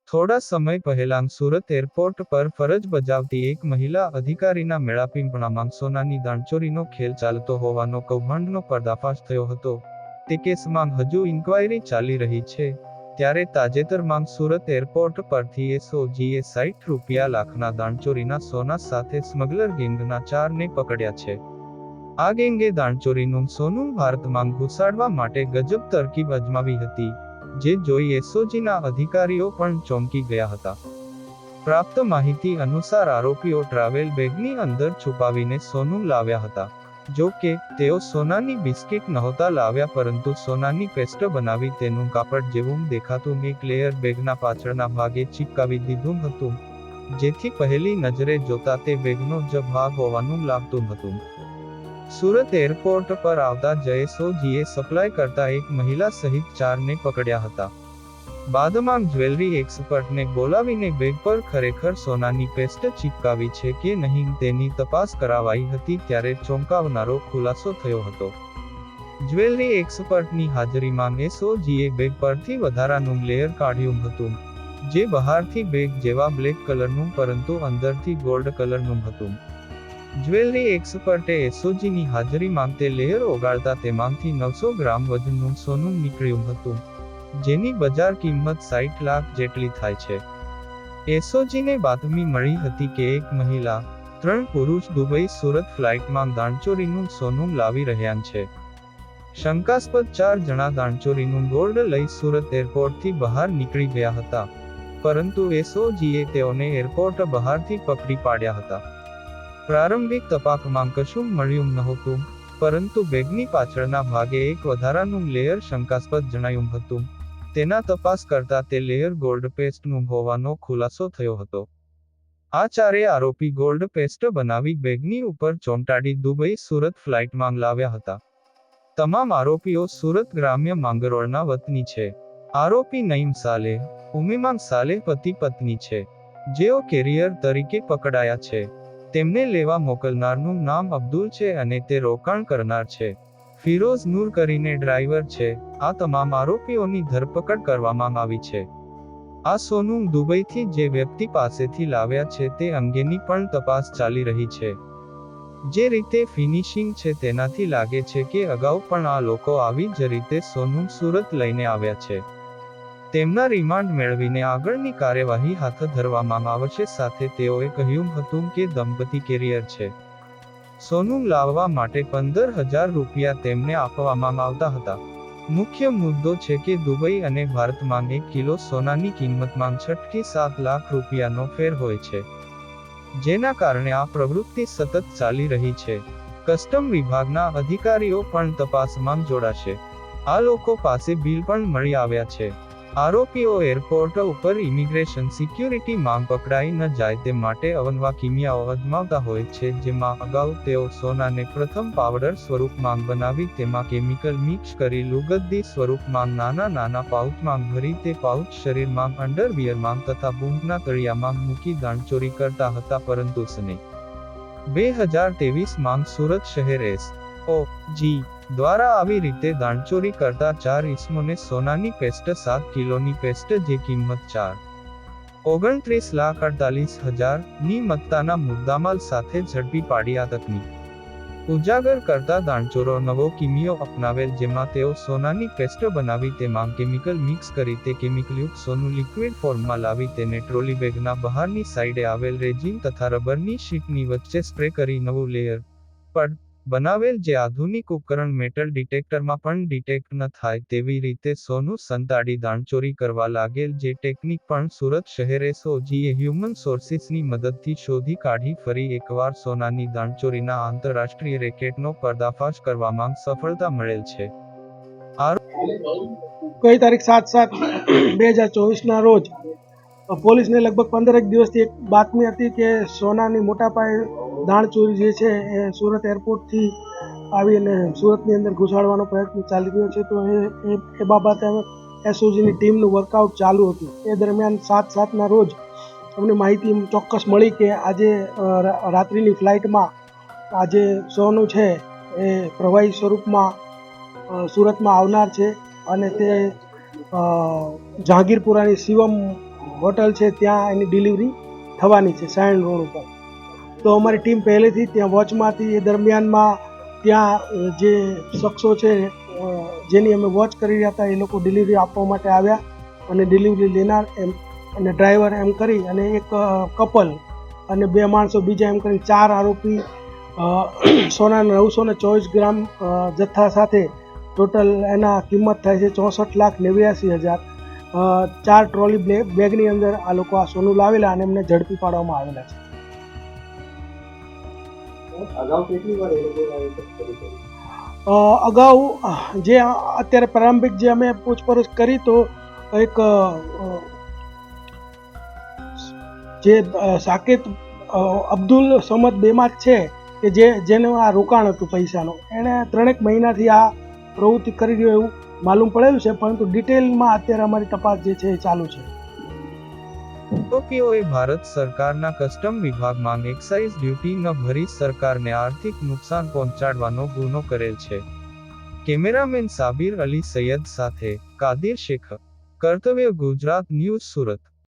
થોડા સમય પહેલા સુરત એરપોર્ટ પર ફરજ બજાવતી એક મહિલા અધિકારીના મેળાપીંપળામાં સોનાની દાણચોરીનો ખેલ ચાલતો હોવાનો કૌભાંડનો પર્દાફાશ થયો હતો. તે કેસમાં હજુ ઇન્ક્વાયરી ચાલી રહી છે. ત્યારે તાજેતરમાં સુરત એરપોર્ટ પરથી એસઓજીએ ₹60 લાખના દાણચોરીના સોના સાથે સ્મગલર ગેંગના 4ને પકડ્યા છે. આ ગેંગે દાણચોરીનું સોનું ભારતમાં ઘુસાડવા માટે ગજબ તરકીબ અજમાવી હતી, જે જોઈ એસઓજીના અધિકારીઓ પણ ચોંકી ગયા હતા. પ્રાપ્ત માહિતી અનુસાર આરોપીઓ ટ્રાવેલ બેગની અંદર છુપાવીને સોનું લાવ્યા હતા. જો કે, તેઓ સોનાની બિસ્કિટ નહોતા લાવ્યા પરંતુ સોનાની પેસ્ટ બનાવી તેનું કાપડ જેવું દેખાતું એક લેયર બેગના પાછળના ભાગે ચિપકાવી દીધું હતું, જેથી પહેલી નજરે જોતા તે બેગનો જ ભાગ હોવાનું લાગતું હતું. સુરત એરપોર્ટ પર આવતા જ એસઓજીએ સપ્લાય કરતા એક મહિલા સહિત 4ને પકડ્યા હતા. બાદમાં જ્વેલરી એક્સપર્ટને બોલાવીને બેગ પર ખરેખર સોનાની પેસ્ટ ચિપકાવી છે કે નહીં તેની તપાસ કરાવાઈ હતી ત્યારે ચોંકાવનારો ખુલાસો થયો હતો. જ્વેલરી એક્સપર્ટની હાજરીમાં એસઓજીએ બેગ પરથી વધારાનું લેયર કાઢ્યું હતું, જે બહારથી બેગ જેવા બ્લેક કલરનું પરંતુ અંદરથી ગોલ્ડ કલરનું હતું. જ્વેલરી એક્સપર્ટે એસઓજીની હાજરીમાં તે લેયર ઓગાળતા તેમાંથી 900 ગ્રામ વજનનું સોનું નીકળ્યું હતું, જેની બજાર કિંમત 60 લાખ જેટલી થાય છે. એસઓજીને બાતમી મળી હતી કે એક મહિલા, 3 પુરુષ દુબઈ સુરત ફ્લાઇટમાં દાણચોરીનું સોનું લાવી રહ્યા છે. શંકાસ્પદ 4 જણા દાણચોરીનું ગોલ્ડ લઈ સુરત એરપોર્ટથી બહાર નીકળી ગયા હતા, પરંતુ એસઓજીએ તેઓને એરપોર્ટ બહારથી પકડી પાડ્યા હતા. પ્રારંભિક તપાસમાં કશું મળ્યું નહોતું, પરંતુ બેગની પાછળના ભાગે એક વધારાનું લેયર શંકાસ્પદ જણાયું હતું. તેના તપાસ કરતા તે લેયર ગોલ્ડ પેસ્ટનું હોવાનો ખુલાસો થયો હતો. આ 4 આરોપી ગોલ્ડ પેસ્ટ બનાવી બેગની ઉપર ચોંટાડી દુબઈ સુરત ફ્લાઇટમાં લાવ્યા હતા. તમામ આરોપીઓ સુરત ગ્રામ્ય માંગરોળના વતની છે. આરોપી નઈમ સાલેહ, ઉમ્મેમાન સાલેહ પતિ પત્ની છે, જેઓ કેરિયર તરીકે પકડાયા છે. તેમને લેવા મોકલનારનું નામ અબ્દુલ છે અને તે રોકાણ કરનાર છે. ફિરોઝ નૂર કરીને ડ્રાઈવર છે. આ તમામ આરોપીઓની ધરપકડ કરવામાં આવી છે. આ સોનું દુબઈથી જે વ્યક્તિ પાસેથી લાવ્યા છે તે અંગેની પણ તપાસ ચાલી રહી છે. જે રીતે ફિનિશિંગ છે તેનાથી લાગે છે કે અગાઉ પણ આ લોકો આવી જ રીતે સોનું સુરત લઈને આવ્યા છે. તેમના રિમાન્ડ મેળવીને આગળની કાર્યવાહી હાથ ધરવામાં આવશે. સાથે તેઓએ કહ્યું હતું કે દંપતી કેરિયર છે. સોનું લાવવા માટે ₹15,000 તેમને આપવામાં આવતા હતા. મુખ્ય મુદ્દો છે કે દુબઈ અને ભારતમાં 1 કિલો સોનાની કિંમતમાં 6 થી 7 લાખ રૂપિયાનો ફેર હોય છે, જેના કારણે આ પ્રવૃત્તિ સતત ચાલી રહી છે. કસ્ટમ વિભાગના અધિકારીઓ પણ તપાસમાં જોડાશે. આ લોકો પાસે બિલ પણ મળી આવ્યા છે. આરોપીઓ એરપોર્ટ ઉપર ઇમિગ્રેશન સિક્યુરિટી માંગ પકડાઈ ન જાય તે માટે અવનવા કિમિયાઓ અજમાવતા હોય છે, જેમાં અગાઉ તેઓ સોનાને પ્રથમ પાવડર સ્વરૂપમાં બનાવી તેમાં કેમિકલ મિક્સ કરી લુગદ્દી સ્વરૂપમાં નાના પાઉચમાં ભરી તે પાઉચ શરીરમાં, અંડરવિયરમાં તથા બૂટના તળિયામાં મૂકી દાણચોરી કરતા હતા. પરંતુ સને 2023માં સુરત શહેર એસ.ઓ.જી. દ્વારા આવી રીતે દાણચોરી કરતા 4 ઇસમોને સોનાની પેસ્ટ 7 કિલોની પેસ્ટ જે કિંમત ₹29,48,000ની મત્તાના મુદ્દામાલ સાથે ઝડપી પાડી આ તકનીક ઉજાગર કરતા દાણચોરો નવો કિમિયો અપનાવેલ, જેમાં તેઓ સોનાની પેસ્ટ બનાવી તેમાં કેમિકલ મિક્સ કરી તે કેમિકલયુક્ત સોનું લિક્વિડ ફોર્મમાં લાવી તેને ટ્રોલી બેગના બહારની સાઈડે આવેલ રેઝિન તથા રબરની શીટની વચ્ચે સ્પ્રે કરી નવું લેયર પડ બનાવેલ, જે આધુનિક ઉપકરણ મેટલ ડિટેક્ટરમાં પણ ડિટેક્ટ ન થાય તેવી રીતે સોનું સંતાડી દાણચોરી કરવા લાગેલ, જે ટેકનિક પણ સુરત શહેર એસઓજીએ હ્યુમન સોર્સિસની મદદથી શોધી કાઢી ફરી એકવાર સોનાની દાણચોરીના આંતરરાષ્ટ્રીય રેકેટનો પર્દાફાશ કરવામાં સફળતા મળેલ છે. ગઈ તારીખ 7/7/2024ના રોજ પોલીસને લગભગ 15 દિવસથી એક બાતમી હતી કે સોનાની મોટા પાયે દાણચોરી જે છે એ સુરત એરપોર્ટથી આવીને સુરતની અંદર ઘુસાડવાનો પ્રયત્ન ચાલી રહ્યો છે. તો એ બાબતે એસઓજીની ટીમનું વર્કઆઉટ ચાલુ હતું. એ દરમિયાન 7/7ના રોજ અમને માહિતી ચોક્કસ મળી કે આજે રાત્રિની ફ્લાઇટમાં આજે સોનું છે એ પ્રવાહી સ્વરૂપમાં સુરતમાં આવનાર છે અને તે જહાંગીરપુરાની શિવમ હોટલ છે ત્યાં એની ડિલિવરી થવાની છે સાયણ રોડ ઉપર. તો અમારી ટીમ પહેલેથી ત્યાં વોચમાંથી એ દરમિયાનમાં ત્યાં જે શખ્સો છે જેની અમે વોચ કરી રહ્યા હતા એ લોકો ડિલિવરી આપવા માટે આવ્યા અને ડિલિવરી લેનાર એમ અને ડ્રાઈવર એમ કરી અને એક કપલ અને 2 માણસો બીજા એમ કરી 4 આરોપી સોનાના 924 ગ્રામ જથ્થા સાથે ટોટલ એના કિંમત થાય છે 64,89,000. 4 ટ્રોલી બેગની અંદર આ લોકો આ સોનું લાવેલા અને એમને ઝડપી પાડવામાં આવેલા છે. અગાઉ જે અત્યારે પ્રારંભિક જે અમે પૂછપરછ કરી તો એક જે સાકેત અબ્દુલ સમદ બેમાત છે કે જેનું આ રોકાણ હતું પૈસાનું, એણે 3 મહિનાથી આ પ્રવૃત્તિ કરી રહ્યો એવું માલુમ પડેલું છે, પરંતુ ડિટેલમાં અત્યારે અમારી તપાસ જે છે એ ચાલુ છે. આરોપીઓએ ભારત સરકારના કસ્ટમ વિભાગમાં એક્સાઇઝ ડ્યુટી ન ભરી સરકારને આર્થિક નુકસાન પહોંચાડવાનો ગુનો કરેલ છે. કેમેરામેન સાબિર અલી સૈયદ સાથે કાદિર શેખ, કર્તવ્ય ગુજરાત ન્યૂઝ, સુરત.